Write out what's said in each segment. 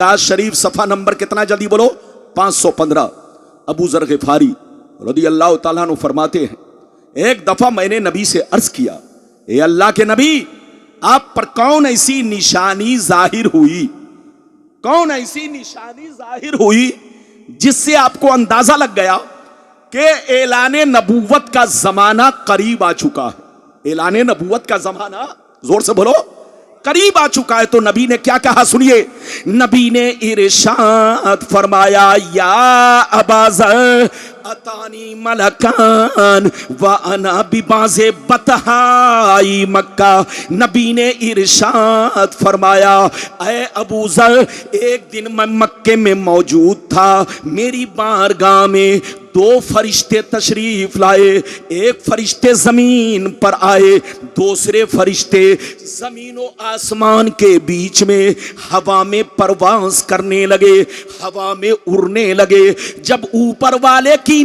आज शरीफ सफ़ा नंबर कितना, जल्दी बोलो, 515। अबू ज़र ग़िफ़ारी रज़ी अल्लाह ताला अन्हु फरमाते हैं, एक दफ़ा मैंने नबी से अर्ज़ किया, ए अल्लाह के नबी, आप पर कौन ऐसी निशानी जाहिर हुई, कौन ऐसी निशानी जाहिर हुई जिससे आपको अंदाजा लग गया कि ऐलाने नबूवत का ज़माना करीब आ चुका है। ऐलाने नबूवत का ज़माना, जोर से बोलो, करीब आ चुका है। तो नबी ने क्या कहा, सुनिए। नबी ने इरशाद फरमाया, या अबा ज़र अतानी मलकान व अना बिबाज़े बतहाई मक्का। नबी ने इरशाद फरमाया, ऐ अबू ज़र, एक दिन मैं मक्के में मौजूद था, मेरी बारगाह में दो फरिश्ते तशरीफ लाए। एक फरिश्ते जमीन पर आए, दूसरे फरिश्ते जमीन और आसमान के बीच में हवा में परवास करने लगे, हवा में उड़ने लगे। जब ऊपर वाले की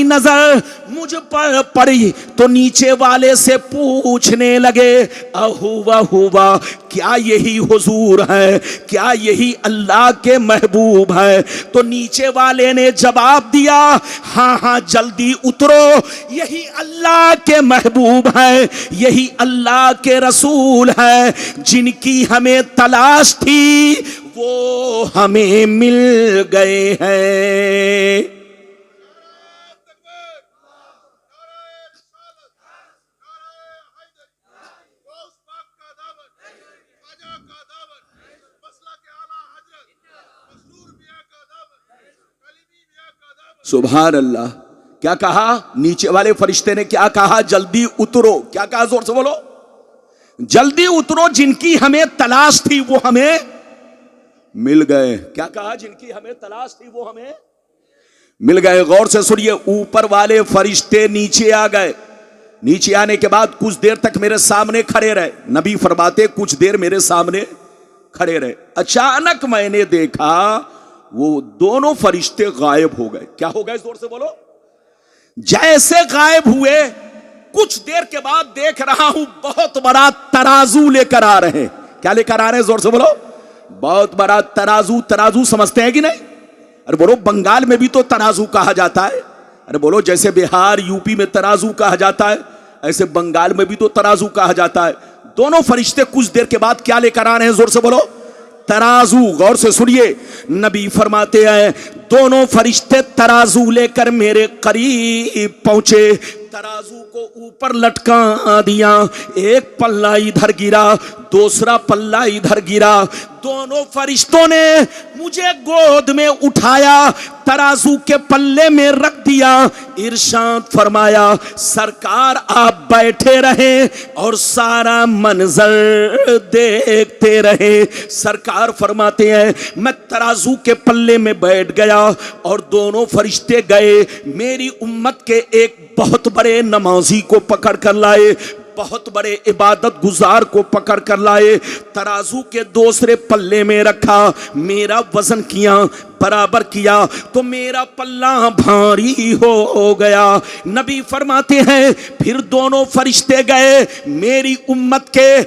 नजर मुझ पर पड़ी तो नीचे वाले से पूछने लगे, अहुवा क्या यही हुजूर है, क्या यही अल्लाह के महबूब है? तो नीचे वाले ने जवाब दिया, हाँ हाँ जल्दी उतरो, यही अल्लाह के महबूब है, यही अल्लाह के रसूल है, जिनकी हमें तलाश थी वो हमें मिल गए हैं। सुभान अल्लाह। क्या कहा नीचे वाले फरिश्ते ने, क्या कहा, जल्दी उतरो। क्या कहा, जोर से बोलो, जल्दी उतरो, जिनकी हमें तलाश थी वो हमें मिल गए। क्या कहा, जिनकी हमें तलाश थी वो हमें मिल गए। गौर से सुनिए, ऊपर वाले फरिश्ते नीचे आ गए। नीचे आने के बाद कुछ देर तक मेरे सामने खड़े रहे। नबी फरमाते, कुछ देर मेरे सामने खड़े रहे। अचानक मैंने देखा वो दोनों फरिश्ते गायब हो गए। क्या हो गए, जोर से बोलो। जैसे गायब हुए, कुछ देर के बाद देख रहा हूं बहुत बड़ा तराजू लेकर आ रहे हैं। क्या लेकर आ रहे हैं, जोर से बोलो। बहुत बड़ा तराजू। तराजू समझते हैं कि नहीं? अरे बोलो, बंगाल में भी तो तराजू कहा जाता है। अरे बोलो, जैसे बिहार यूपी में तराजू कहा जाता है, ऐसे बंगाल में भी तो तराजू कहा जाता है। दोनों फरिश्ते कुछ देर के बाद क्या लेकर आ रहे हैं, जोर से बोलो, तराजू। गौर से सुनिए, नबी फरमाते हैं, दोनों फरिश्ते तराजू लेकर मेरे करीब पहुंचे। तराजू को ऊपर लटका दिया, एक पल्ला इधर गिरा, दूसरा पल्ला इधर गिरा। दोनों फरिश्तों ने मुझे गोद में उठाया, तराजू के पल्ले में रख दिया। इरशाद फरमाया, सरकार आप बैठे रहे और सारा मंजर देखते रहे। सरकार फरमाते हैं, मैं तराजू के पल्ले में बैठ गया और दोनों फरिश्ते गए, मेरी उम्मत के एक बहुत बड़े नमाजी को पकड़ कर लाए, बहुत बड़े इबादत गुजार को पकड़ कर लाए। तराजू के दूसरे पल्ले में रखा, मेरा वजन किया, बराबर किया तो मेरा पल्ला भारी हो गया। नबी फरमाते हैं, फिर दोनों फरिश्ते गए, मेरी उम्मत के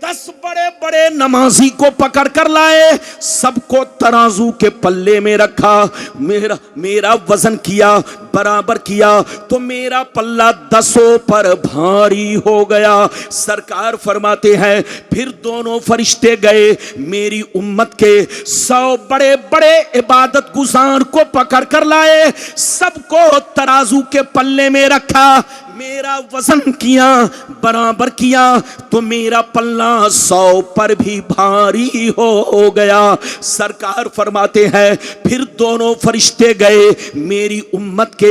10 बड़े बड़े नमाजी को पकड़ कर लाए, सबको तराजू के पल्ले में रखा, मेरा वजन किया, बराबर किया तो मेरा पल्ला 10 पर भारी हो गया। सरकार फरमाते हैं, फिर दोनों फरिश्ते गए, मेरी उम्मत के 100 बड़े बड़े इबादत गुजार को पकड़ कर लाए, सबको तराजू के पल्ले में रखा, मेरा वजन किया, बराबर किया तो मेरा पल्ला 100 पर भी भारी हो गया। सरकार फरमाते हैं, फिर दोनों फरिश्ते गए, मेरी उम्मत के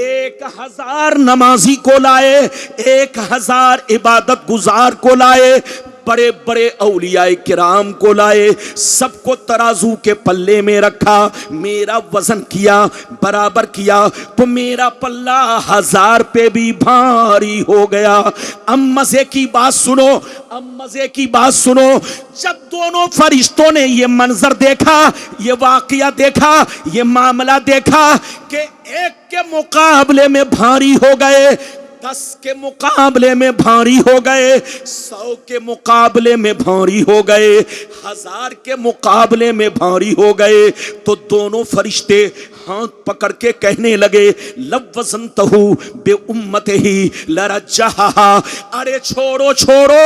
1000 नमाजी को लाए, 1000 इबादत गुजार को लाए, बड़े बड़े औलियाए किराम को लाए, सबको तराजू के पल्ले में रखा, मेरा वजन किया, बराबर किया तो मेरा पल्ला 1000 पे भी भारी हो गया। अब मजे की बात सुनो, अब मजे की बात सुनो। जब दोनों फरिश्तों ने ये मंजर देखा, ये वाकया देखा, ये मामला देखा कि एक के मुकाबले में भारी हो गए, 10 के मुकाबले में भारी हो गए, 100 के मुकाबले में भारी हो गए, 1000 के मुकाबले में भारी हो गए, तो दोनों फरिश्ते हाथ पकड़ के कहने लगे लवज़नतहु बे उम्मतिही लरज्जहा, अरे छोड़ो छोड़ो,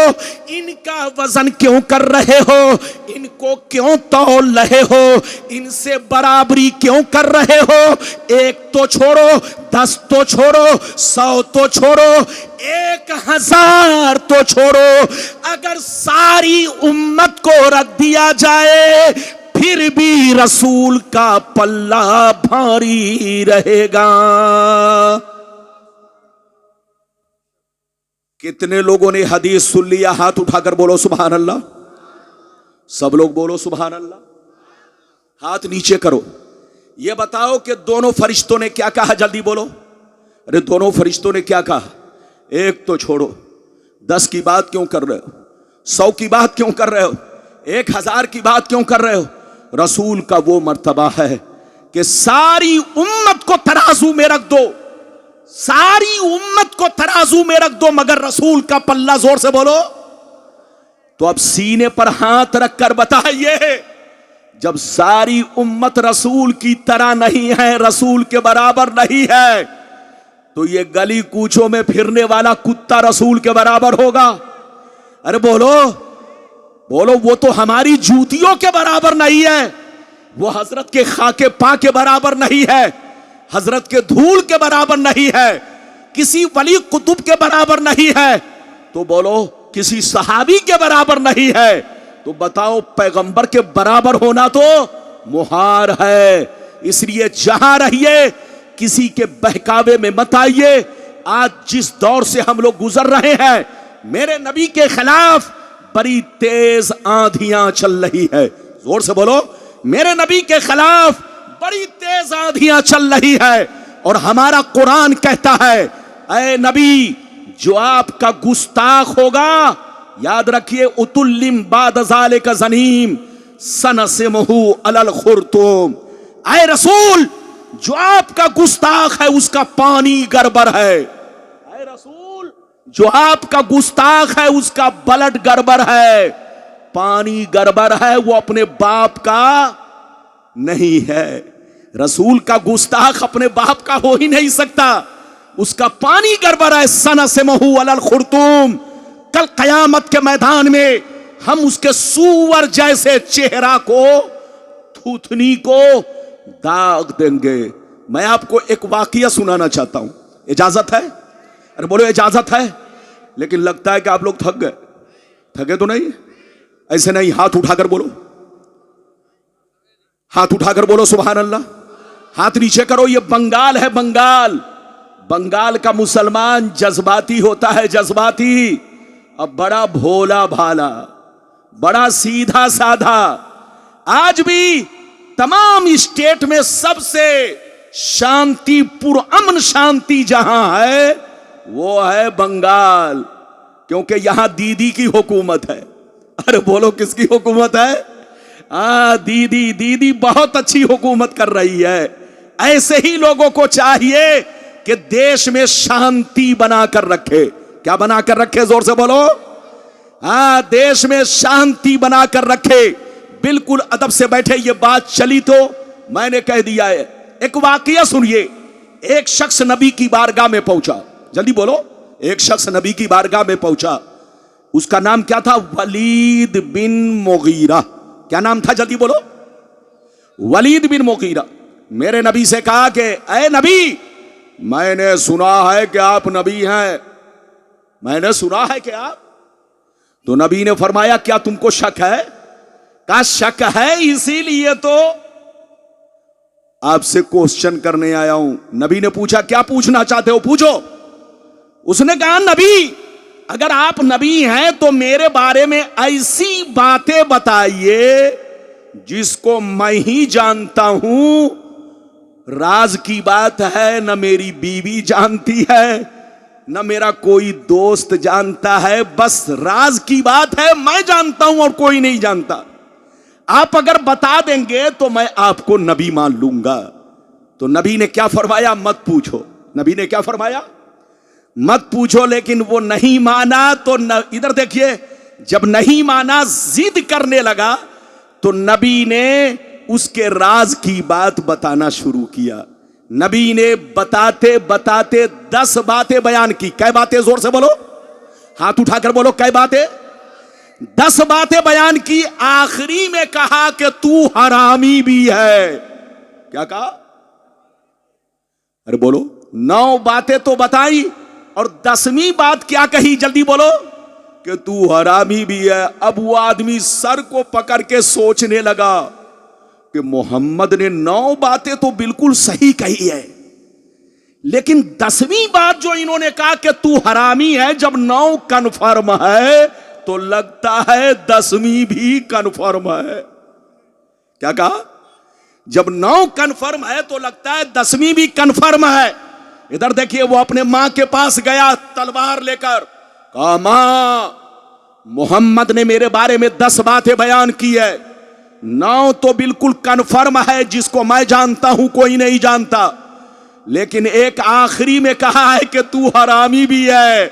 इनका वजन क्यों कर रहे हो, इनको क्यों तौल रहे हो, इनसे बराबरी क्यों कर रहे हो, 1 तो छोड़ो, 10 तो छोड़ो, 100 तो छोड़ो, 1000 तो छोड़ो, अगर सारी उम्मत को रख दिया जाए फिर भी रसूल का पल्ला भारी रहेगा। कितने लोगों ने हदीस सुन लिया? हाथ उठाकर बोलो सुभान अल्लाह। सब लोग बोलो सुभान अल्लाह। हाथ नीचे करो। ये बताओ कि दोनों फरिश्तों ने क्या कहा, जल्दी बोलो। अरे दोनों फरिश्तों ने क्या कहा? 1 तो छोड़ो, 10 की बात क्यों कर रहे हो, 100 की बात क्यों कर रहे हो, 1000 की बात क्यों कर रहे हो? रसूल का वो मर्तबा है कि सारी उम्मत को तराजू में रख दो, सारी उम्मत को तराजू में रख दो, मगर रसूल का पल्ला, जोर से बोलो। तो अब सीने पर हाथ रखकर बताइए, जब सारी उम्मत रसूल की तरह नहीं है, रसूल के बराबर नहीं है, तो ये गली कूचों में फिरने वाला कुत्ता रसूल के बराबर होगा? अरे बोलो बोलो, वो तो हमारी जूतियों के बराबर नहीं है, वो हजरत के खाके पा के बराबर नहीं है, हजरत के धूल के बराबर नहीं है, किसी वली कुतुब के बराबर नहीं है, तो बोलो किसी सहाबी के बराबर नहीं है, तो बताओ पैगंबर के बराबर होना तो मुहार है। इसलिए जहां रहिए किसी के बहकावे में मत आइए। आज जिस दौर से हम लोग गुजर रहे हैं, मेरे नबी के खिलाफ बड़ी तेज आंधियां चल रही है। जोर से बोलो, मेरे नबी के खिलाफ बड़ी तेज आंधियां चल रही है, और हमारा कुरान कहता है, ऐ नबी, जो आपका गुस्ताख होगा, याद रखिए, उतुल्लिम बाद ज़ालिका ज़नीम सनसिमहु अलल खुर्तुम, ऐ रसूल, जो आपका गुस्ताख है उसका पानी गड़बड़ है, ऐ रसूल, जो आपका गुस्ताख है उसका ब्लड गड़बड़ है, पानी गड़बड़ है, वो अपने बाप का नहीं है। रसूल का गुस्ताख अपने बाप का हो ही नहीं सकता, उसका पानी गड़बड़ है। सनसिमहु अलल खुर्तुम, कल कयामत के मैदान में हम उसके सूअर जैसे चेहरा को, थूथनी को दाग देंगे। मैं आपको एक वाकया सुनाना चाहता हूं, इजाजत है? अरे बोलो इजाजत है। लेकिन लगता है कि आप लोग थक गए। थके तो नहीं? ऐसे नहीं, हाथ उठाकर बोलो, हाथ उठाकर बोलो सुभान अल्लाह। हाथ नीचे करो। ये बंगाल है, बंगाल। बंगाल का मुसलमान जज्बाती होता है, जज्बाती। अब बड़ा भोला भाला, बड़ा सीधा साधा। आज भी तमाम स्टेट में सबसे शांतिपूर्ण, अमन शांति जहां है वो है बंगाल, क्योंकि यहां दीदी की हुकूमत है। अरे बोलो किसकी हुकूमत है? दीदी, दीदी बहुत अच्छी हुकूमत कर रही है। ऐसे ही लोगों को चाहिए कि देश में शांति बनाकर रखे। क्या बनाकर रखे? जोर से बोलो। देश में शांति बनाकर रखे। बिल्कुल अदब से बैठे। ये बात चली तो मैंने कह दिया है। एक वाकया सुनिए। एक शख्स नबी की बारगाह में पहुंचा। जल्दी बोलो। एक शख्स नबी की बारगाह में पहुंचा। उसका नाम क्या था? वलीद बिन मुगीरा। क्या नाम था? जल्दी बोलो। वलीद बिन मुगीरा। मेरे नबी से कहा कि ऐ नबी, मैंने सुना है कि आप नबी हैं, मैंने सुना है कि आप। तो नबी ने फरमाया क्या तुमको शक है? का शक है, इसीलिए तो आपसे क्वेश्चन करने आया हूं। नबी ने पूछा क्या पूछना चाहते हो? पूछो। उसने कहा नबी, अगर आप नबी हैं तो मेरे बारे में ऐसी बातें बताइए जिसको मैं ही जानता हूं। राज की बात है, न मेरी बीवी जानती है, न मेरा कोई दोस्त जानता है। बस राज की बात है, मैं जानता हूं और कोई नहीं जानता। आप अगर बता देंगे तो मैं आपको नबी मान लूंगा। तो नबी ने क्या फरमाया? मत पूछो। नबी ने क्या फरमाया? मत पूछो, लेकिन वो नहीं माना तो इधर देखिए, जब नहीं माना, जिद करने लगा, तो नबी ने उसके राज की बात बताना शुरू किया। नबी ने बताते बताते 10 बातें बयान की। कै बातें? जोर से बोलो, हाथ उठाकर बोलो, कै बातें? 10 बातें बयान की। आखिरी में कहा कि तू हरामी भी है। क्या कहा? अरे बोलो। 9 बातें तो बताई और 10वीं बात क्या कही? जल्दी बोलो, कि तू हरामी भी है। अब वो आदमी सर को पकड़ के सोचने लगा कि मोहम्मद ने 9 बातें तो बिल्कुल सही कही है, लेकिन 10वीं बात जो इन्होंने कहा कि तू हरामी है, जब 9 कन्फर्म है तो लगता है 10वीं भी कन्फर्म है। क्या कहा? जब 9 कन्फर्म है तो लगता है 10वीं भी कन्फर्म है। इधर देखिए, वो अपने मां के पास गया तलवार लेकर, कहा मां, मोहम्मद ने मेरे बारे में 10 बातें बयान की है, 9 तो बिल्कुल कन्फर्म है, जिसको मैं जानता हूं कोई नहीं जानता, लेकिन एक आखिरी में कहा है कि तू हरामी भी है।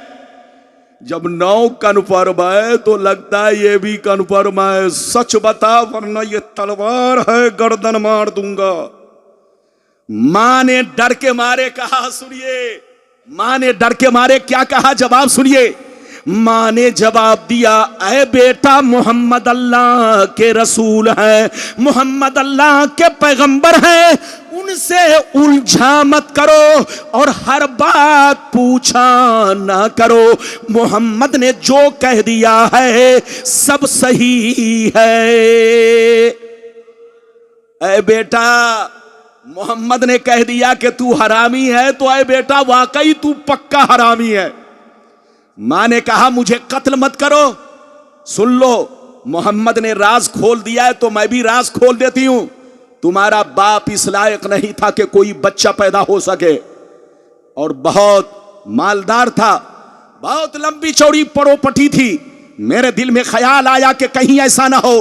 जब 9 कन्फर्म है तो लगता है ये भी कन्फर्म है। सच बता, वरना ये तलवार है, गर्दन मार दूंगा। मां ने डर के मारे कहा, सुनिए, मां ने डर के मारे क्या कहा? जवाब सुनिए। मां ने जवाब दिया, ऐ बेटा, मोहम्मद अल्लाह के रसूल हैं, मोहम्मद अल्लाह के पैगंबर हैं, उनसे उलझा मत करो और हर बात पूछा ना करो। मोहम्मद ने जो कह दिया है सब सही है। ऐ बेटा, मोहम्मद ने कह दिया कि तू हरामी है, तो ऐ बेटा वाकई तू पक्का हरामी है। मां ने कहा, मुझे कत्ल मत करो। सुन लो, मोहम्मद ने राज खोल दिया है तो मैं भी राज खोल देती हूं। तुम्हारा बाप इस लायक नहीं था कि कोई बच्चा पैदा हो सके, और बहुत मालदार था, बहुत लंबी चौड़ी प्रॉपर्टी थी। मेरे दिल में ख्याल आया कि कहीं ऐसा ना हो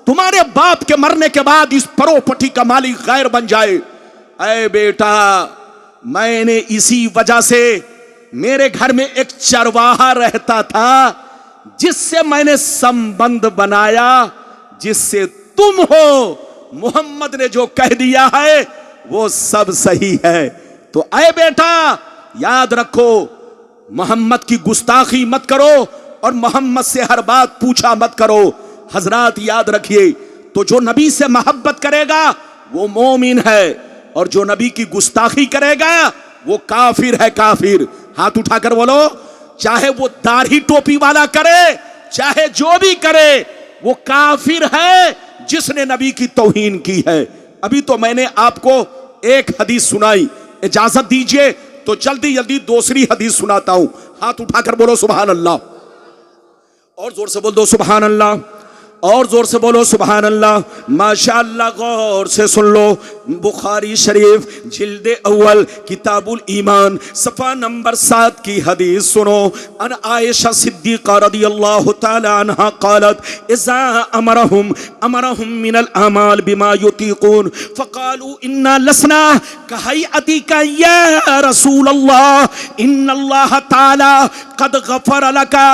तुम्हारे बाप के मरने के बाद इस प्रॉपर्टी का मालिक गैर बन जाए। ऐ बेटा, मैंने इसी वजह से, मेरे घर में एक चरवाहा रहता था, जिससे मैंने संबंध बनाया, जिससे तुम हो। मोहम्मद ने जो कह दिया है वो सब सही है। तो ऐ बेटा, याद रखो, मोहम्मद की गुस्ताखी मत करो और मोहम्मद से हर बात पूछा मत करो। हजरात याद रखिए, तो जो नबी से मोहब्बत करेगा वो मोमिन है, और जो नबी की गुस्ताखी करेगा वो काफिर है, काफिर। हाथ उठाकर बोलो, चाहे वो दाढ़ी टोपी वाला करे, चाहे जो भी करे, वो काफिर है जिसने नबी की तौहीन की है। अभी तो मैंने आपको एक हदीस सुनाई, इजाजत दीजिए तो जल्दी जल्दी दूसरी हदीस सुनाता हूं। हाथ उठाकर बोलो सुभान अल्लाह, और जोर से बोल दो सुभान अल्लाह, और जोर से बोलो सुभान अल्लाह। माशाअल्लाह, गौर से सुन लो। बुखारी शरीफ जिल्दे अव्वल किताबुल ईमान सफ़ा नंबर 7 की हदीस सुनो। अन आयशा सिद्दीक़ा रदियल्लाहु ताला अन्हा क़ालत, इज़ा अमरहुम मिनल अमाल बिमा युतीक़ून फ़क़ालू इन्ना लसना कहयअतिका या रसूल अल्लाह, इन्नल्लाह ताला क़द गफ़र लका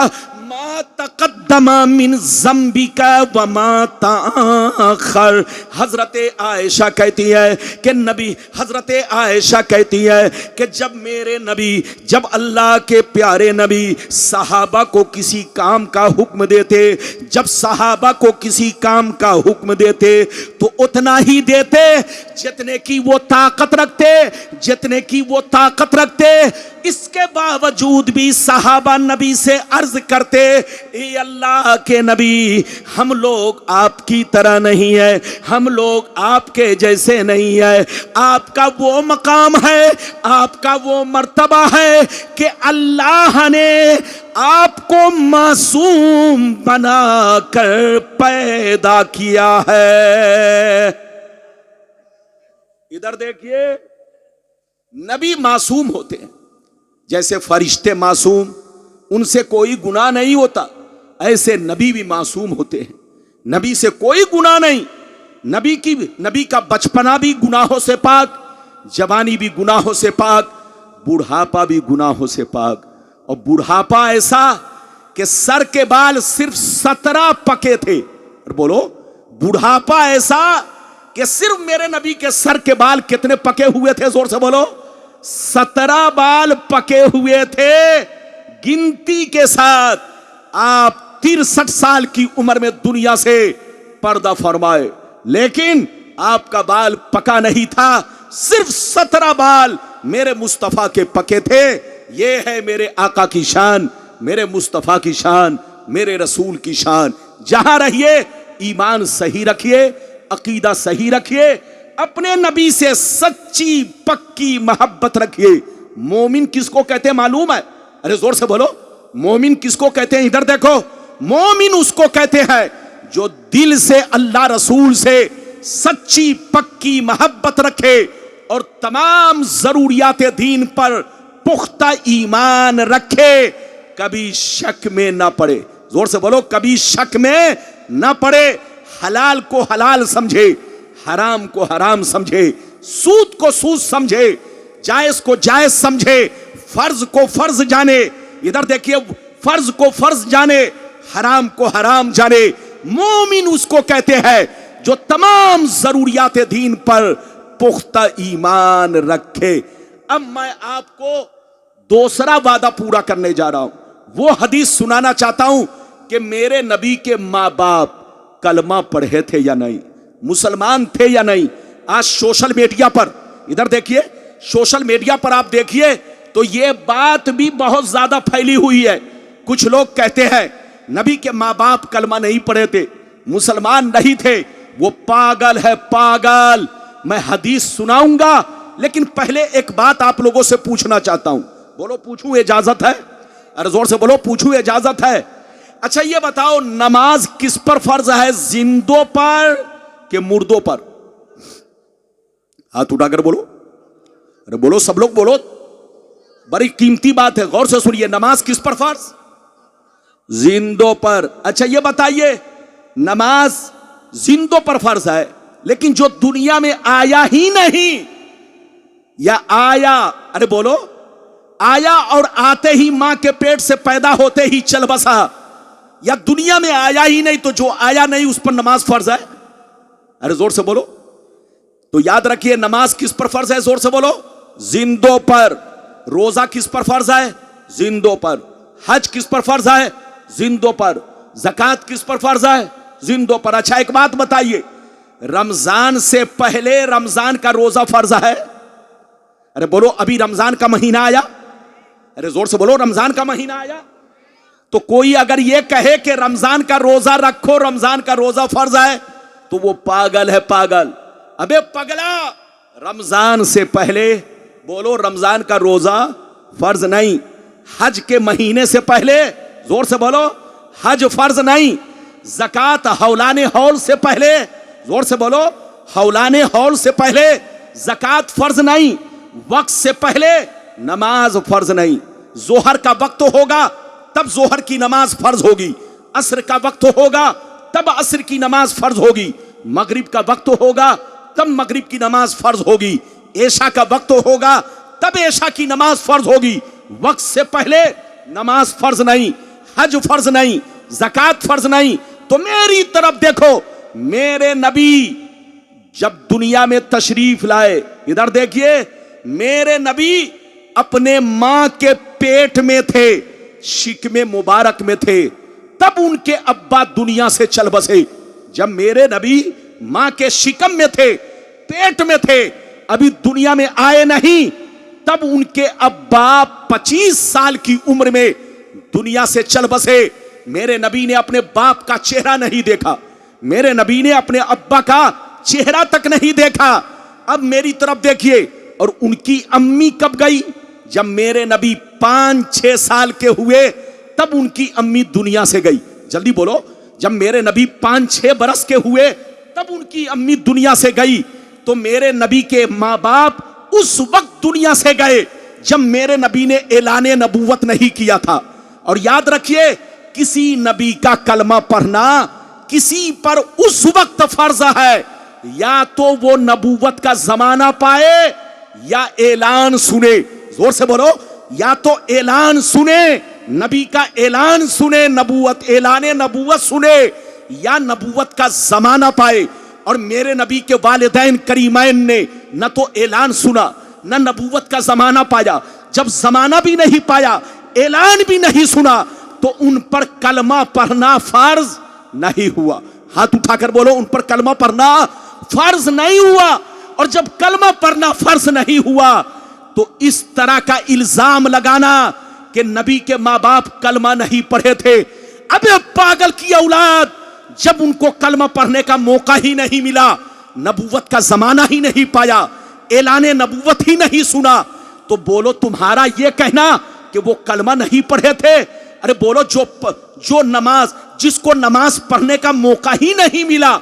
मा तक़द्दमा मिन ज़म्बिका व मा तअख़र। हज़रत आयशा कहती है कि नबी, हज़रत आयशा कहती है कि जब मेरे नबी, जब अल्लाह के प्यारे नबी सहाबा को किसी काम का हुक्म देते, जब सहाबा को किसी काम का हुक्म देते तो उतना ही देते जितने की वो ताकत रखते, जितने की वो ताकत रखते। इसके बावजूद भी सहाबा नबी से अर्ज करते, ए अल्लाह के नबी, हम लोग आपकी तरह नहीं है, हम लोग आपके जैसे नहीं है। आपका वो मकाम है, आपका वो मर्तबा है कि अल्लाह ने आपको मासूम बनाकर पैदा किया है। इधर देखिए, नबी मासूम होते हैं, जैसे फरिश्ते मासूम, उनसे कोई गुनाह नहीं होता, ऐसे नबी भी मासूम होते हैं, नबी से कोई गुनाह नहीं। नबी का बचपना भी गुनाहों से पाक, जवानी भी गुनाहों से पाक, बुढ़ापा भी गुनाहों से पाक। और बुढ़ापा ऐसा कि सर के बाल सिर्फ 17 पके थे। और बोलो, बुढ़ापा ऐसा कि सिर्फ मेरे नबी के सर के बाल कितने पके हुए थे? जोर से बोलो, 17 बाल पके हुए थे गिनती के साथ। आप 63 साल की उम्र में दुनिया से पर्दा फरमाए, लेकिन आपका बाल पका नहीं था, सिर्फ 17 बाल मेरे मुस्तफा के पके थे। ये है मेरे आका की शान, मेरे मुस्तफा की शान, मेरे रसूल की शान। जहां रहिए ईमान सही रखिए, अकीदा सही रखिए, अपने नबी से सच्ची पक्की मोहब्बत रखिए। मोमिन किसको कहते हैं मालूम है? अरे जोर से बोलो, मोमिन किसको कहते हैं? इधर देखो, मोमिन उसको कहते हैं जो दिल से अल्लाह रसूल से सच्ची पक्की मोहब्बत रखे और तमाम जरूरियात दीन पर पुख्ता ईमान रखे, कभी शक में ना पड़े। जोर से बोलो, कभी शक में ना पड़े। हलाल को हलाल समझे, हराम को हराम समझे, सूद को सूद समझे, जायज को जायज समझे, फर्ज को फर्ज जाने। इधर देखिए, फर्ज को फर्ज जाने, हराम को हराम जाने। मोमिन उसको कहते हैं जो तमाम जरूरियात दीन पर पुख्ता ईमान रखे। अब मैं आपको दूसरा वादा पूरा करने जा रहा हूं। वो हदीस सुनाना चाहता हूं कि मेरे नबी के माँ बाप कलमा पढ़े थे या नहीं, मुसलमान थे या नहीं। आज सोशल मीडिया पर, इधर देखिए, सोशल मीडिया पर आप देखिए तो ये बात भी बहुत ज्यादा फैली हुई है। कुछ लोग कहते हैं नबी के माँ बाप कलमा नहीं पढ़े थे, मुसलमान नहीं थे। वो पागल है, पागल। मैं हदीस सुनाऊंगा, लेकिन पहले एक बात आप लोगों से पूछना चाहता हूं। बोलो, पूछूं? इजाजत है? अरे जोर से बोलो, पूछूं? इजाजत है? अच्छा ये बताओ, नमाज किस पर फर्ज है, जिंदों पर कि मुर्दों पर? हाथ उठाकर बोलो। अरे बोलो, सब लोग बोलो, बड़ी कीमती बात है, गौर से सुनिए। नमाज किस पर फर्ज? जिंदों पर। अच्छा ये बताइए, नमाज जिंदों पर फर्ज है, लेकिन जो दुनिया में आया ही नहीं, या आया, अरे बोलो, आया और आते ही मां के पेट से पैदा होते ही चल बसा, या दुनिया में आया ही नहीं, तो जो आया नहीं उस पर नमाज फर्ज है? अरे जोर से बोलो। तो याद रखिए, नमाज किस पर फर्ज है? जोर से बोलो, जिंदों पर। रोजा किस पर फर्ज है? जिंदों पर। हज किस पर फर्ज है? जिंदों पर। ज़कात किस पर फर्ज है? जिंदों पर। अच्छा एक बात बताइए, रमजान से पहले रमजान का रोजा फर्ज है? अरे बोलो, अभी रमजान का महीना आया? अरे जोर से बोलो, रमजान का महीना आया। तो कोई अगर ये कहे कि रमजान का रोजा रखो, रमजान का रोजा फर्ज है, तो वो पागल है, पागल। अबे पगला, रमजान से पहले बोलो रमजान का रोजा फर्ज नहीं। हज के महीने से पहले, जोर से बोलो, हज फर्ज नहीं। ज़कात हौलाने हौल से पहले, जोर से बोलो, हौलाने हौल से पहले ज़कात फर्ज नहीं। वक्त से पहले नमाज फर्ज नहीं। जोहर का वक्त होगा तब जोहर की नमाज फर्ज होगी, असर का वक्त होगा तब असर की नमाज फर्ज होगी, मगरिब का वक्त होगा तब मगरिब की नमाज फर्ज होगी, ऐशा का वक्त होगा तब ऐशा की नमाज फर्ज होगी। वक्त से पहले नमाज फर्ज नहीं, हज फर्ज नहीं, ज़कात फर्ज नहीं। तो मेरी तरफ देखो, मेरे नबी जब दुनिया में तशरीफ लाए, इधर देखिए, मेरे नबी अपने मां के पेट में थे, शिकमे मुबारक में थे, तब उनके अब्बा दुनिया से चल बसे। जब मेरे नबी मां के शिकम में थे, पेट में थे, अभी दुनिया में आए नहीं, तब उनके अब्बा 25 साल की उम्र में दुनिया से चल बसे। मेरे नबी ने अपने बाप का चेहरा नहीं देखा, मेरे नबी ने अपने अब्बा का चेहरा तक नहीं देखा। अब मेरी तरफ देखिए, और उनकी अम्मी कब गई? जब मेरे नबी 5-6 साल के हुए, तब उनकी अम्मी दुनिया से गई। जल्दी बोलो, जब मेरे नबी 5-6 बरस के हुए, तब उनकी अम्मी दुनिया से गई। तो मेरे नबी के माँ बाप उस वक्त दुनिया से गए जब मेरे नबी ने ऐलाने नबूवत नहीं किया था। और याद रखिए, किसी नबी का कलमा पढ़ना किसी पर उस वक्त फर्ज है, या तो वो नबूवत का जमाना पाए या ऐलान सुने। जोर से बोलो, या तो ऐलान सुने, नबी का ऐलान सुने, नबूवत, ऐलाने नबूवत सुने, या नबूवत का जमाना पाए। और मेरे नबी के वालिदैन करीमैन ने न तो ऐलान सुना न नबूवत का जमाना पाया। जब जमाना भी नहीं पाया, ऐलान भी नहीं सुना, तो उन पर कलमा पढ़ना फर्ज नहीं हुआ। हाथ उठाकर बोलो, उन पर कलमा पढ़ना फर्ज नहीं हुआ। और जब कलमा पढ़ना फर्ज नहीं हुआ, तो इस तरह का इल्जाम लगाना कि नबी के माँ बाप कलमा नहीं पढ़े थे, अबे पागल की औलाद, जब उनको कलमा पढ़ने का मौका ही नहीं मिला, नबूवत का जमाना ही नहीं पाया, ऐलाने नबूवत ही नहीं सुना, तो बोलो तुम्हारा यह कहना कि वो कलमा नहीं पढ़े थे, अरे बोलो जो नमाज, जिसको नमाज पढ़ने का मौका ही नहीं मिला,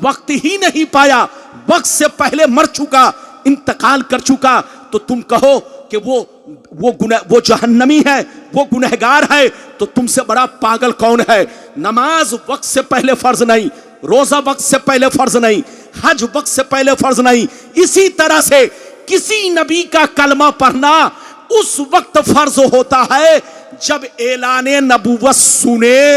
वक्त ही नहीं पाया, वक्त से पहले मर चुका, इंतकाल कर चुका, तो तुम कहो कि वो जहन्नमी है, वो गुनहगार है, तो तुमसे बड़ा पागल कौन है? नमाज वक्त से पहले फर्ज नहीं, रोजा वक्त से पहले फर्ज नहीं, हज वक्त से पहले फर्ज नहीं। इसी तरह से किसी नबी का कलमा पढ़ना उस वक्त फर्ज होता है जब ऐलाने नबूवत सुने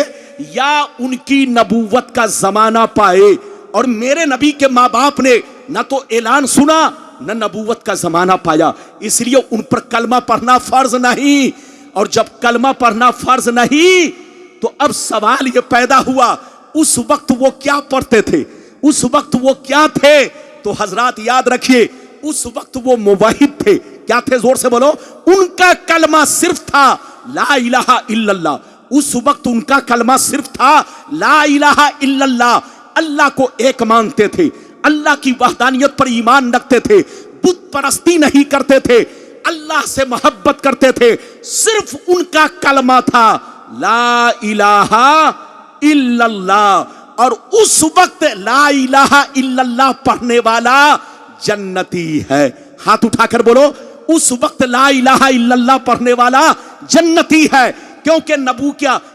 या उनकी नबूवत का जमाना पाए। और मेरे नबी के माँ बाप ने न तो ऐलान सुना न नबूवत का जमाना पाया, इसलिए उन पर कलमा पढ़ना फर्ज नहीं। और जब कलमा पढ़ना फर्ज नहीं, तो अब सवाल ये पैदा हुआ, उस वक्त वो क्या पढ़ते थे, उस वक्त वो क्या थे? तो हजरात याद रखिए, उस वक्त वो मुवाहिद थे। क्या थे? जोर से बोलो। उनका कलमा सिर्फ था ला इलाहा इल्लल्लाह। उस वक्त उनका कलमा सिर्फ था ला इलाहा इल्लल्लाह। अल्लाह को एक मानते थे, अल्लाह की वहदानियत पर ईमान रखते थे, बुत परस्ती नहीं करते थे, अल्लाह से मोहब्बत करते थे। सिर्फ उनका कलमा था ला इलाहा इल्लल्लाह। और उस वक्त ला इलाहा इल्लल्लाह पढ़ने वाला जन्नती है। हाथ उठाकर बोलो, उस वक्त ला इलाहा इल्लल्लाह पढ़ने वाला जन्नती है। क्योंकि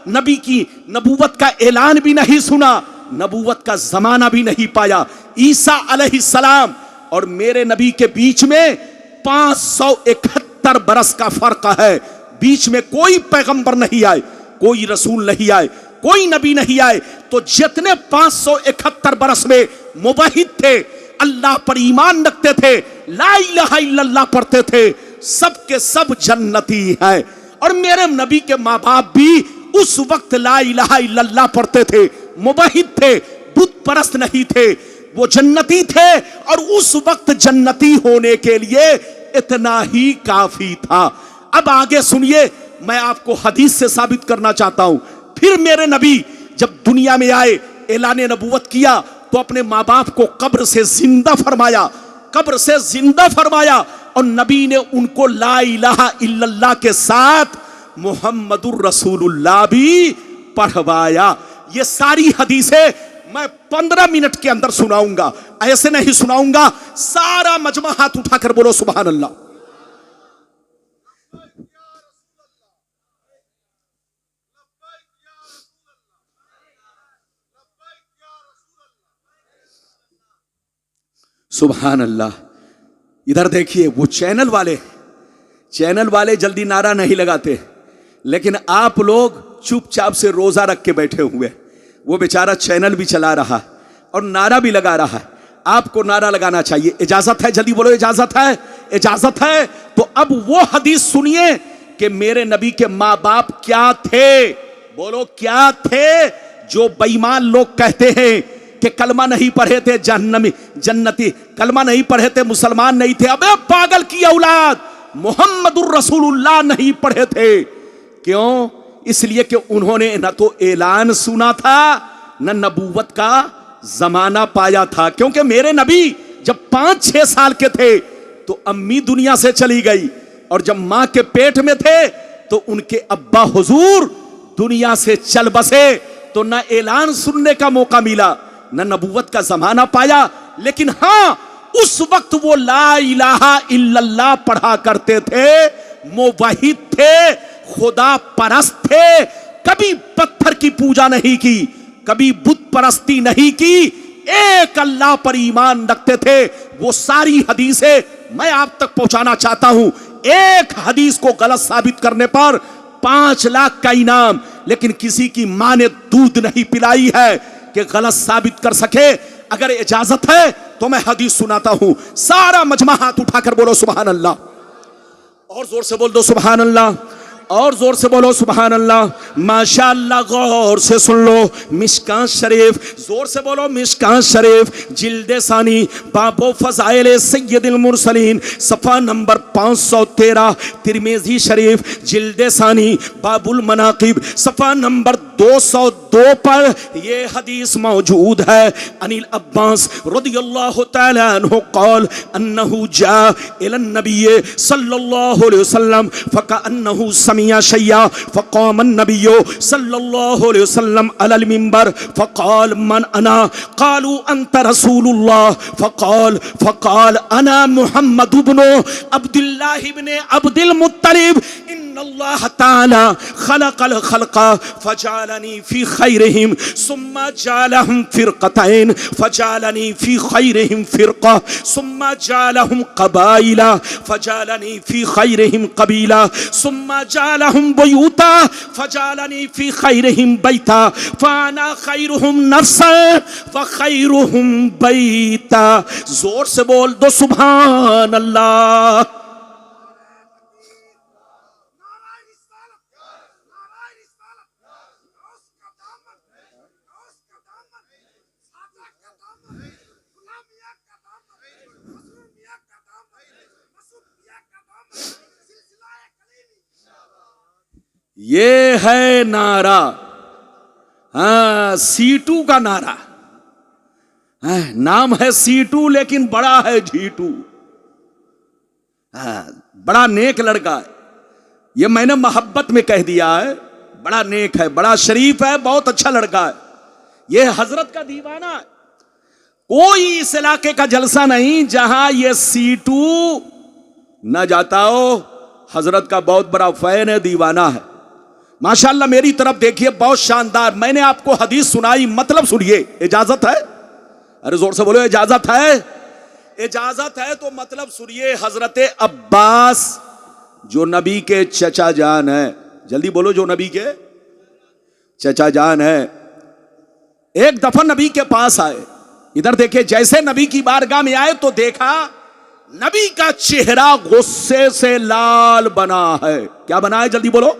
नबी की नबूवत का ऐलान भी नहीं सुना, नबूवत का जमाना भी नहीं पाया। ईसा अलैहिस्सलाम और मेरे नबी के बीच में 571 बरस का फर्क है। बीच में कोई पैगंबर नहीं आए, कोई रसूल नहीं आए, कोई नबी नहीं आए। तो जितने 571 बरस में मुवहिद थे, अल्लाह पर ईमान रखते थे, ला इलाहा इल्लल्लाह पढ़ते थे, सब के सब जन्नती है। और मेरे नबी के माँ बाप भी उस वक्त ला इलाहा इल्लल्लाह पढ़ते थे, मुवहिद थे, बुत परस्त नहीं थे, वो जन्नती थे। और उस वक्त जन्नती होने के लिए इतना ही काफी था। अब आगे सुनिए, मैं आपको हदीस से साबित करना चाहता हूं। फिर मेरे नबी जब दुनिया में आए, ऐलाने नबूवत किया, तो अपने माँ बाप को कब्र से जिंदा फरमाया, कब्र से जिंदा फरमाया। और नबी ने उनको ला इलाहा इल्लल्लाह के साथ मुहम्मदुर रसूलुल्लाह भी पढ़वाया। ये सारी हदीसें मैं 15 मिनट के अंदर सुनाऊंगा, ऐसे नहीं सुनाऊंगा। सारा मजमा हाथ उठाकर बोलो सुभान अल्लाह। सुभान अल्लाह। इधर देखिए, वो चैनल वाले जल्दी नारा नहीं लगाते, लेकिन आप लोग चुपचाप से रोजा रख के बैठे हुए। वो बेचारा चैनल भी चला रहा है और नारा भी लगा रहा है। आपको नारा लगाना चाहिए। इजाजत है? जल्दी बोलो, इजाजत है? इजाजत है। तो अब वो हदीस सुनिए कि मेरे नबी के माँ बाप क्या थे। बोलो क्या थे? जो बेईमान लोग कहते हैं कि कलमा नहीं पढ़े थे जन्नती, कलमा नहीं पढ़े थे मुसलमान नहीं थे। अबे पागल की औलाद, मुहम्मदुर रसूलुल्लाह नहीं पढ़े थे। क्यों? इसलिए कि उन्होंने न तो ऐलान सुना था न नबूवत का जमाना पाया था। क्योंकि मेरे नबी जब 5-6 साल के थे तो अम्मी दुनिया से चली गई, और जब मां के पेट में थे तो उनके अब्बा हुजूर दुनिया से चल बसे। तो न ऐलान सुनने का मौका मिला न नबूवत का जमाना पाया। लेकिन हां, उस वक्त वो ला इलाहा इल्लल्लाह पढ़ा करते थे, मुवहिद थे, खुदा परस्त थे। कभी पत्थर की पूजा नहीं की, कभी बुत परस्ती नहीं की, एक अल्लाह पर ईमान रखते थे। वो सारी हदीसें मैं आप तक पहुंचाना चाहता हूं। एक हदीस को गलत साबित करने पर 5 लाख का इनाम। लेकिन किसी की मां ने दूध नहीं पिलाई है कि गलत साबित कर सके। अगर इजाजत है तो मैं हदीस सुनाता हूं। सारा मजमा हाथ उठाकर बोलो सुभान अल्लाह, और जोर से बोल दो सुभान अल्लाह, और जोर से बोलो सुभान अल्लाह। माशाअल्लाह, गौर से सुन लो। मिशकात शरीफ, जोर से बोलो मिशकात शरीफ, जिल्दे सानी, बाबो फज़ाइल सय्यदुल मुरसलीन, सफ़ा नंबर 513। तिरमिज़ी शरीफ, जिल्दे सानी, बाबुल मनाकिब, सफ़ा नंबर 202 पर ये हदीस मौजूद है। अनिल अब्बास रदियल्लाहु तआला अन्हु क़ाल अन्नहु जा इलन नबी सल्लल्लाहु अलैहि वसल्लम फ़कअन्नहु समिया शय्या फ़क़ाम अन्नबिय्यु सल्लल्लाहु अलैहि वसल्लम अलल मिंबर फ़क़ाल मन अना क़ालू अंत रसूलुल्लाह फ़क़ाल अना मुहम्मद इब्नु अब्दुल्लाह इब्न अब्दुल मुत्तलिब इन्नल्लाह तआला खलक़ल खल्क़ा फजअलनी फ़ी खैरिहिम सुम्मा जअलहुम फ़िरक़तैन फजअलनी फ़ी खैरिहिम फ़िरक़ा सुम्मा जअलहुम क़बाइला फजअलनी फ़ी खैरिहिम क़बीला सुम्मा जअलहुम बुयूता फजअलनी फ़ी खैरिहिम बैता फ़अना खैरुहुम नफ़्सन व खैरुहुम बैता। जोर से बोल दो सुभान अल्लाह। ये है नारा, हाँ, सीटू का नारा। नाम है सीटू लेकिन बड़ा है जीटू। बड़ा नेक लड़का है, ये मैंने मोहब्बत में कह दिया है। बड़ा नेक है, बड़ा शरीफ है, बहुत अच्छा लड़का है। ये हजरत का दीवाना है। कोई इस इलाके का जलसा नहीं जहां ये सीटू न जाता हो। हजरत का बहुत बड़ा फैन है, दीवाना है। माशाअल्लाह मेरी तरफ देखिए, बहुत शानदार। मैंने आपको हदीस सुनाई, मतलब सुनिए। इजाजत है? अरे जोर से बोलो, इजाजत है? इजाजत है तो मतलब सुनिए। हजरत अब्बास जो नबी के चचा जान है, जल्दी बोलो, जो नबी के चचा जान है, एक दफा नबी के पास आए। इधर देखिए, जैसे नबी की बारगाह में आए तो देखा नबी का चेहरा गुस्से से लाल बना है। क्या बना है? जल्दी बोलो।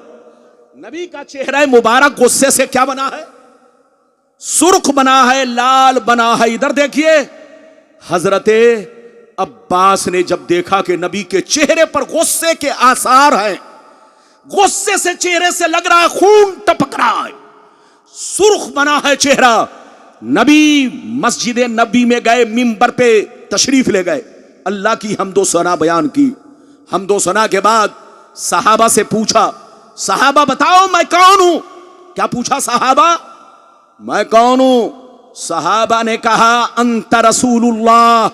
नबी का चेहरा मुबारक गुस्से से क्या बना है? सुर्ख बना है, लाल बना है। इधर देखिए, हजरते अब्बास ने जब देखा कि नबी के चेहरे पर गुस्से के आसार हैं, गुस्से से चेहरे से लग रहा है खून टपक रहा है, सुर्ख बना है चेहरा। नबी मस्जिद नबी में गए, मिंबर पे तशरीफ ले गए, अल्लाह की हम्दो सना बयान की। हम्दो सना के बाद सहाबा से पूछा, सहाबा बताओ मैं कौन हूं? क्या पूछा सहाबा? मैं कौन हूं? सहाबा ने कहा अंत रसूलुल्लाह,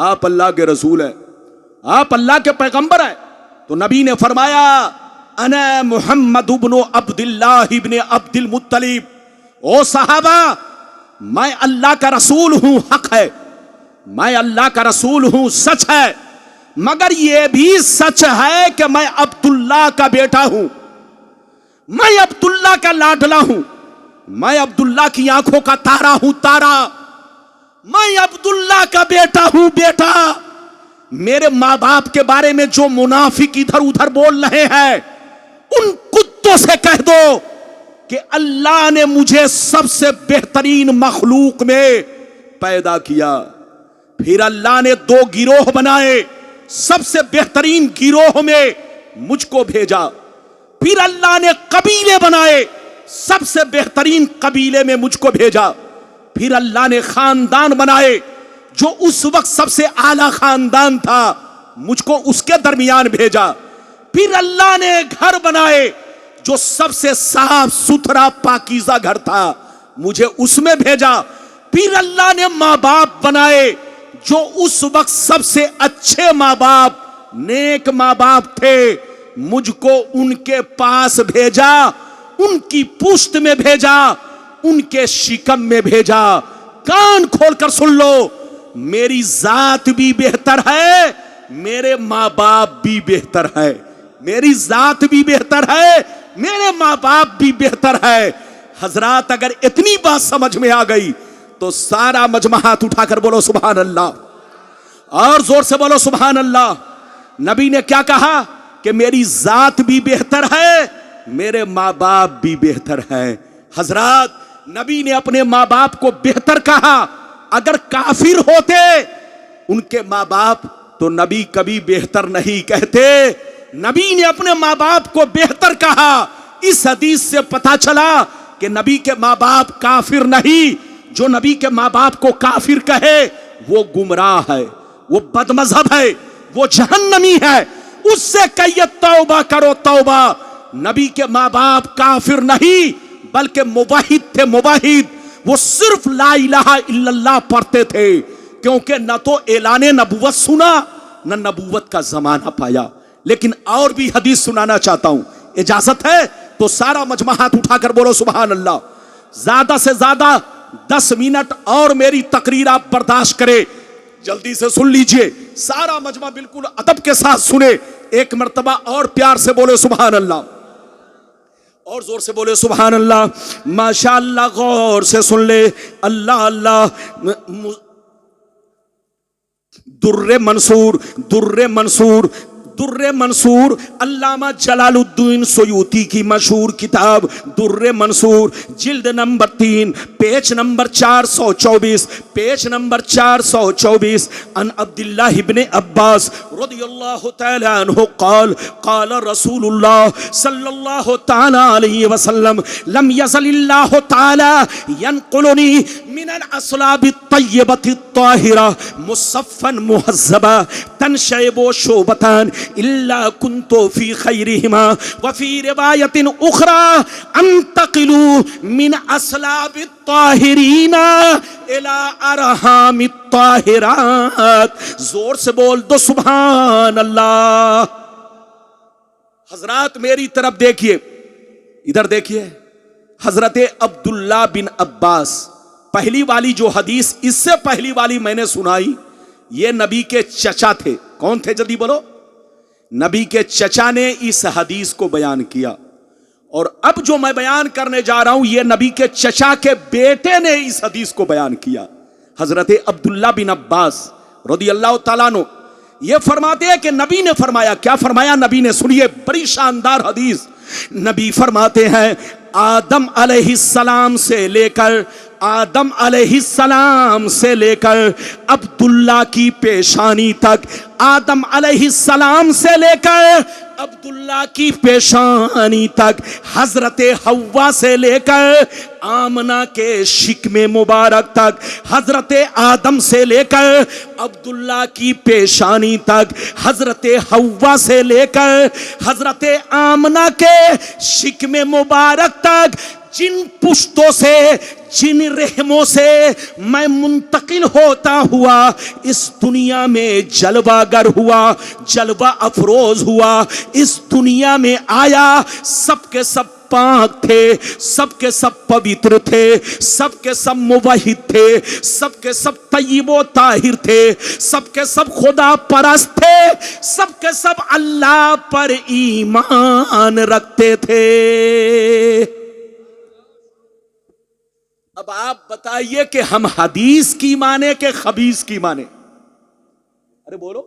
आप अल्लाह के रसूल हैं, आप अल्लाह के पैगंबर हैं। तो नबी ने फरमाया अना मुहम्मद इब्नु अब्दुल्लाह इब्न अब्दुल मुत्तलिब। ओ सहाबा, मैं अल्लाह का रसूल हूं, हक है, मैं अल्लाह का रसूल हूं, सच है। मगर यह भी सच है कि मैं अब्दुल्लाह का बेटा हूं, मैं अब्दुल्लाह का लाडला हूं, मैं अब्दुल्लाह की आंखों का तारा हूं, तारा, मैं अब्दुल्लाह का बेटा हूं, बेटा। मेरे मां बाप के बारे में जो मुनाफिक इधर उधर बोल रहे हैं, उन कुत्तों से कह दो कि अल्लाह ने मुझे सबसे बेहतरीन मखलूक में पैदा किया। फिर अल्लाह ने 2 गिरोह बनाए, सबसे बेहतरीन गिरोह में मुझको भेजा। फिर अल्लाह ने कबीले बनाए, सबसे बेहतरीन कबीले में मुझको भेजा। फिर अल्लाह ने खानदान बनाए, जो उस वक्त सबसे आला खानदान था, मुझको उसके दरमियान भेजा। फिर अल्लाह ने घर बनाए, जो सबसे साफ सुथरा पाकीज़ा घर था, मुझे उसमें भेजा। फिर अल्लाह ने माँ बाप बनाए, जो उस वक्त सबसे अच्छे माँ बाप, नेक माँ बाप थे, मुझको उनके पास भेजा, उनकी पुश्त में भेजा, उनके शिकम में भेजा। कान खोलकर सुन लो, मेरी जात भी बेहतर है, मेरे माँ बाप भी बेहतर है, मेरी जात भी बेहतर है, मेरे माँ बाप भी बेहतर है। हजरात अगर इतनी बात समझ में आ गई तो सारा मजमा हाथ उठाकर बोलो सुभान अल्लाह, और जोर से बोलो सुभान अल्लाह। नबी ने क्या कहा कि मेरी जात भी बेहतर है, मेरे माँ बाप भी बेहतर है। हजरात नबी ने अपने माँ बाप को बेहतर कहा। अगर काफिर होते उनके माँ बाप तो नबी कभी बेहतर नहीं कहते। नबी ने अपने माँ बाप को बेहतर कहा। इस हदीस से पता चला कि नबी के माँ बाप काफिर नहीं। जो नबी के माँ बाप को काफिर कहे वो गुमराह है, वो बदमजहब है, वो जहन्नमी है। उससे कहिए तौबा करो तौबा। नबी के माँ बाप काफिर नहीं बल्कि मुवाहिद थे, मुवाहिद। वो सिर्फ ला इलाहा इल्लल्लाह पढ़ते थे, क्योंकि न तो ऐलाने नबुवत सुना न नबुवत का जमाना पाया। लेकिन और भी हदीस सुनाना चाहता हूं, इजाजत है तो सारा मजमा हाथ उठाकर बोलो सुभान अल्लाह। ज्यादा से ज्यादा 10 मिनट और मेरी तकरीर आप बर्दाश्त करें, जल्दी से सुन लीजिए। सारा मजमा बिल्कुल अदब के साथ सुने। एक मर्तबा और प्यार से बोले सुभान अल्लाह, और जोर से बोले सुभान अल्लाह। माशाअल्लाह, गौर से सुन ले। अल्लाह अल्लाह। दुर्रे मंसूर, दुर्रे मंसूर, दुर्रे मंसूर अल्लामा जलालुद्दीन सुयूती की मशहूर किताब दुर्रे मंसूर, जिल्द number 3, page number 424, page number 424। अन अब्दुल्लाह इब्ने अब्बास रदियल्लाहु तआला अन्हु क़ाल क़ाल रसूलुल्लाह सल्लल्लाहु तआला अलैहि वसल्लम लम यज़लिल्लाहु तआला यनक़ुलुनी मिनल अस्लाबि तय्यबति ताहिरा मुसफ़्फ़न मुहज़्ज़बा तनशयबो शोबतान इल्ला कुन्तु फी खैरिहिमा व फी रिवायतिन उखरा अंतकिलू मिन अस्लाबि ताहिरीना इला अरहामित ताहिरात। जोर से बोल दो सुभान अल्लाह। हजरात मेरी तरफ देखिए, इधर देखिए। हजरत अब्दुल्ला बिन अब्बास, पहली वाली जो हदीस इससे पहली वाली मैंने सुनाई, ये नबी के चचा थे। कौन थे जल्दी बोलो? नबी के चचा ने इस हदीस को बयान किया। और अब जो मैं बयान करने जा रहा हूं, यह नबी के चचा के बेटे ने इस हदीस को बयान किया। हजरत अब्दुल्ला बिन अब्बास रदियल्लाहु ताला अन्हु ये फरमाते हैं कि नबी ने फरमाया। क्या फरमाया नबी ने? सुनिए, बड़ी शानदार हदीस। नबी फरमाते हैं आदम अलैहिस्सलाम से लेकर, आदम अलैहिस्सलाम से लेकर अब्दुल्ला की पेशानी तक, आदम अलैहिस्सलाम से लेकर अब्दुल्ला की पेशानी तक, हजरत हव्वा से लेकर आमना के शिकमे मुबारक तक, हजरत आदम से लेकर अब्दुल्ला की पेशानी तक, हजरत हव्वा से लेकर हजरत आमना के शिकमे मुबारक तक, जिन पुश्तों से, जिन रहमों से मैं मुंतकिल होता हुआ इस दुनिया में जलवागर हुआ, जलवा अफरोज हुआ, इस दुनिया में आया, सबके सब पाक थे, सबके सब पवित्र थे, सबके सब मुवहिद थे, सबके सब तय्यबो ताहिर थे, सबके सब खुदा परस्त थे, सबके सब अल्लाह पर ईमान रखते थे। अब आप बताइए कि हम हदीस की माने के खबीस की माने? अरे बोलो।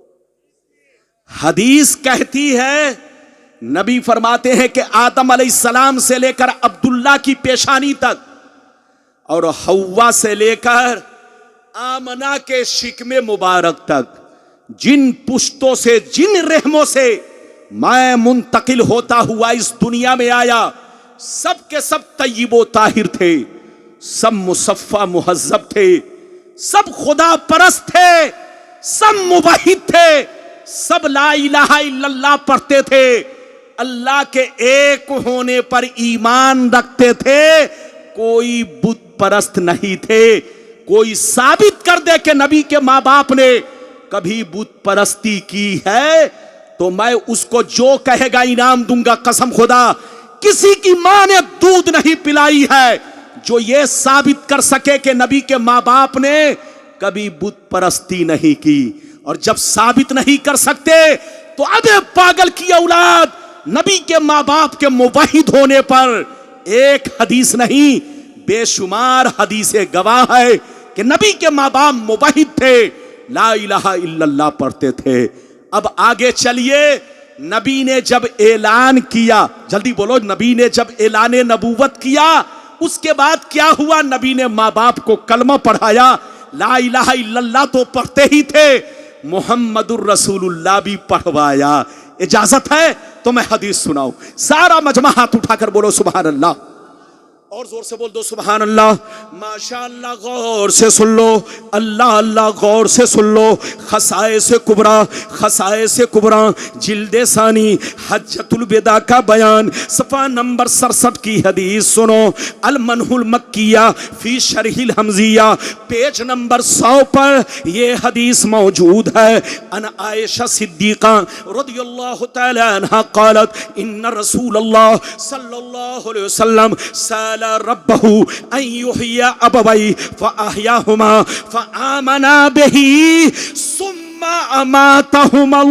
हदीस कहती है, नबी फरमाते हैं कि आदम अलैहिस्सलाम से लेकर अब्दुल्ला की पेशानी तक और हव्वा से लेकर आमना के शिकमे मुबारक तक, जिन पुश्तों से, जिन रहमों से मैं मुंतकिल होता हुआ इस दुनिया में आया, सबके सब तय्यबो ताहिर थे, सब मुसफ़्फ़ा मुहज़्ज़ब थे, सब खुदा परस्त थे, सब मुवहिद थे, सब ला इलाहा इल्लल्लाह पढ़ते थे, अल्लाह के एक होने पर ईमान रखते थे, कोई बुत परस्त नहीं थे। कोई साबित कर दे कि नबी के माँ बाप ने कभी बुत परस्ती की है तो मैं उसको जो कहेगा इनाम दूंगा। कसम खुदा, किसी की मां ने दूध नहीं पिलाई है जो ये साबित कर सके कि नबी के माँ बाप ने कभी बुत परस्ती नहीं की। और जब साबित नहीं कर सकते तो अबे पागल की औलाद, नबी के माँ बाप के मुवहिद होने पर एक हदीस नहीं बेशुमार हदीसें गवाह है कि नबी के माँ बाप मुवहिद थे, ला इलाहा इल्लल्लाह पढ़ते थे। अब आगे चलिए, नबी ने जब ऐलान किया, जल्दी बोलो, नबी ने जब ऐलान नबूवत किया उसके बाद क्या हुआ? नबी ने माँ बाप को कलमा पढ़ाया, ला इलाहा इल्लल्लाह तो पढ़ते ही थे, मुहम्मदुर रसूलुल्लाह भी पढ़वाया। इजाजत है तो मैं हदीस सुनाऊं? सारा मजमा हाथ उठाकर बोलो सुभान अल्लाह, और जोर से बोल दो सुभान अल्लाह। माशाअल्लाह, गौर से सुन लो, अल्लाह अल्लाह गौर से सुन लो। खसाए से कुबरा जिल्दे सानी हज्जतुल विदा का बयान, सफ़ा नंबर 67 की हदीस सुनो। अल मनहुल मक्किया फी शरहिल हमजिया, पेज नंबर 100 पर ये हदीस मौजूद है। अन आयशा सिद्दीक़ा रज़ियल्लाहु तआला अन्हा क़ालत इन्ना रसूलल्लाह सल्लल्लाहु अलैहि वसल्लम रब्बहु अन युहय्या अबवै फअहयाहुमा फआमना बिही सुम्मा अमातहुमल्लाह।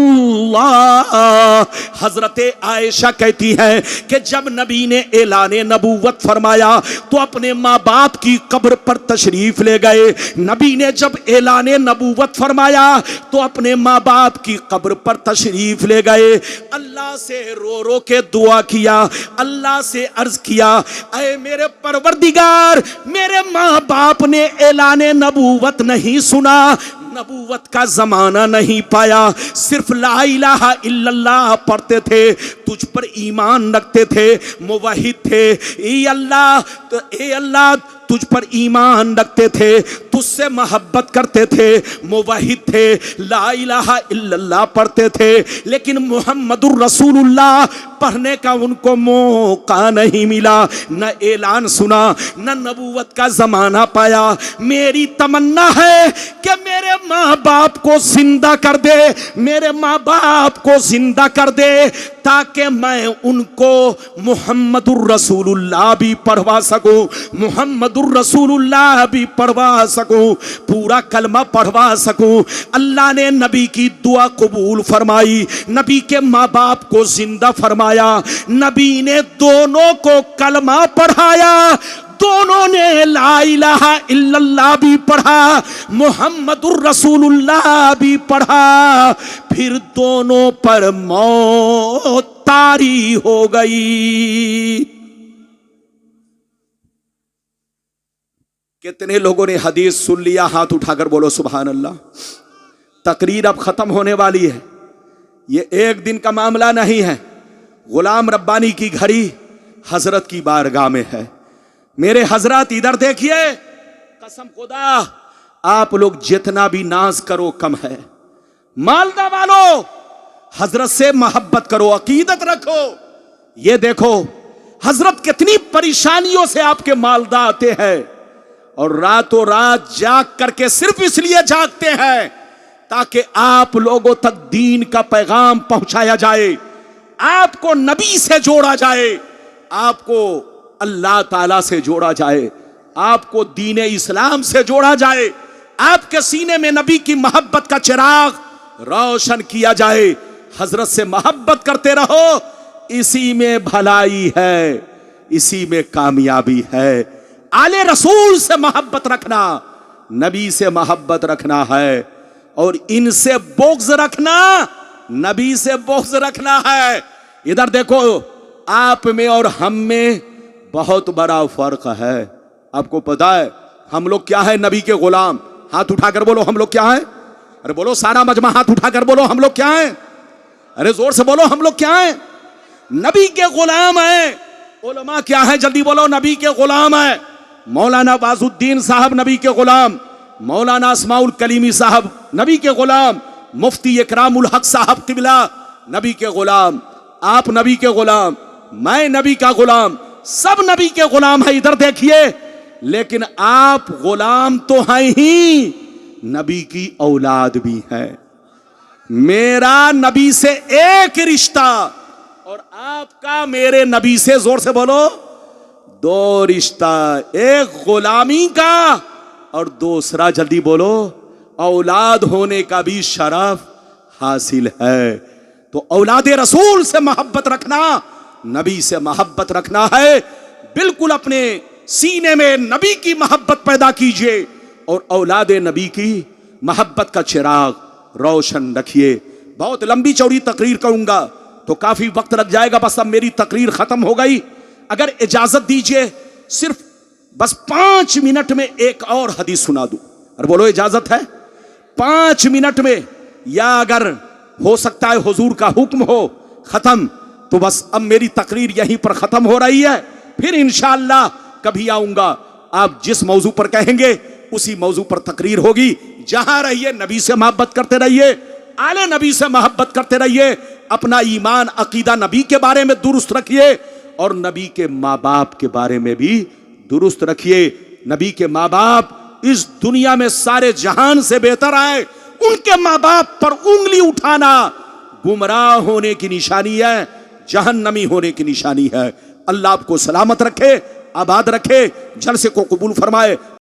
हजरते आयशा कहती है कि जब नबी ने ऐलान नबूवत फरमाया तो अपने माँ बाप की कब्र पर तशरीफ ले गए। नबी ने जब ऐलान नबूवत फरमाया तो अपने माँ बाप की कब्र पर तशरीफ ले गए। अल्लाह से रो रो के दुआ किया, अल्लाह से अर्ज किया, ऐ मेरे परवरदिगार, मेरे माँ बाप ने ऐलान नबूवत नहीं सुना, नबूवत का जमाना नहीं पाया, सिर्फ ला इलाहा इल्लल्लाह पढ़ते थे, तुझ पर ईमान रखते थे, मुवहिद थे। ए अल्लाह तुझ पर ईमान रखते थे, तुझसे मोहब्बत करते थे, मुवहिद थे, ला इलाहा इल्लल्लाह पढ़ते थे, लेकिन मुहम्मदुर रसूलुल्लाह पढ़ने का उनको मौका नहीं मिला, न ऐलान सुना, न नबूवत का जमाना पाया। मेरी तमन्ना है कि मेरे माँ बाप को जिंदा कर दे, मेरे माँ बाप को जिंदा कर दे, ताकि मैं उनको मुहम्मदुर रसूलुल्लाह भी पढ़वा सकूं, मुहम्मदुर रसूलुल्लाह भी पढ़वा सकूं, पूरा कलमा पढ़वा सकूं। अल्लाह ने नबी की दुआ कबूल फरमाई, नबी के माँ बाप को जिंदा फरमाया, नबी ने दोनों को कलमा पढ़ाया, दोनों ने ला इलाहा इल्लल्लाह भी पढ़ा, मुहम्मदुर रसूलुल्लाह भी पढ़ा, फिर दोनों पर मौत तारी हो गई। कितने लोगों ने हदीस सुन लिया? हाथ उठाकर बोलो सुभान अल्लाह। तकरीर अब खत्म होने वाली है, ये एक दिन का मामला नहीं है। गुलाम रब्बानी की घड़ी हजरत की बारगाह में है। मेरे हजरत इधर देखिए, कसम खुदा आप लोग जितना भी नाज करो कम है। मालदा वालों, हजरत से मोहब्बत करो, अकीदत रखो। ये देखो हजरत कितनी परेशानियों से आपके मालदा आते हैं और रातों रात जाग करके सिर्फ इसलिए जागते हैं ताकि आप लोगों तक दीन का पैगाम पहुंचाया जाए, आपको नबी से जोड़ा जाए, आपको अल्लाह ताला से जोड़ा जाए, आपको दीन इस्लाम से जोड़ा जाए, आपके सीने में नबी की मोहब्बत का चिराग रोशन किया जाए। हजरत से मोहब्बत करते रहो, इसी में भलाई है, इसी में कामयाबी है। आले रसूल से मोहब्बत रखना, नबी से मोहब्बत रखना है, और इनसे बोग्ज रखना, नबी से बोग्ज रखना है। इधर देखो, आप में और हम में बहुत बड़ा फर्क है। आपको पता है हम लोग क्या है? नबी के गुलाम। हाथ उठाकर बोलो हम लोग क्या हैं? अरे बोलो सारा मजमा, हाथ उठाकर बोलो हम लोग क्या हैं? अरे जोर से बोलो हम लोग क्या हैं? नबी के गुलाम हैं। उलमा क्या है? जल्दी बोलो, नबी के गुलाम है। मौलाना वाजुद्दीन साहब नबी के गुलाम, मौलाना अस्माउल कलीमी साहब नबी के गुलाम, मुफ्ती इकरामुल हक साहब किबला नबी के गुलाम, आप नबी के गुलाम, मैं नबी का गुलाम, सब नबी के गुलाम है। इधर देखिए, लेकिन आप गुलाम तो हैं ही, नबी की औलाद भी है। मेरा नबी से एक रिश्ता और आपका मेरे नबी से, जोर से बोलो, दो रिश्ता, एक गुलामी का और दूसरा, जल्दी बोलो, औलाद होने का भी शरफ हासिल है। तो औलाद रसूल से मोहब्बत रखना, नबी से मोहब्बत रखना है। बिल्कुल अपने सीने में नबी की मोहब्बत पैदा कीजिए और औलाद नबी की मोहब्बत का चिराग रोशन रखिए। बहुत लंबी चौड़ी तकरीर करूंगा तो काफी वक्त लग जाएगा, बस अब मेरी तकरीर खत्म हो गई। अगर इजाजत दीजिए सिर्फ बस 5 मिनट में एक और हदीस सुना दूं। और बोलो इजाजत है? 5 मिनट में, या अगर हो सकता है हुजूर का हुक्म हो खत्म, तो बस अब मेरी तकरीर यहीं पर खत्म हो रही है। फिर इंशाअल्लाह कभी आऊंगा, आप जिस मौजू पर कहेंगे उसी मौजू पर तकरीर होगी। जहां रहिए नबी से मोहब्बत करते रहिए, आले नबी से मोहब्बत करते रहिए, अपना ईमान अकीदा नबी के बारे में दुरुस्त रखिए और नबी के माँ बाप के बारे में भी दुरुस्त रखिए। नबी के माँ बाप इस दुनिया में सारे जहान से बेहतर आए। उनके माँ बाप पर उंगली उठाना गुमराह होने की निशानी है, जहन्नमी होने की निशानी है। अल्लाह आपको सलामत रखे, आबाद रखे, जलसे को कबूल फरमाए।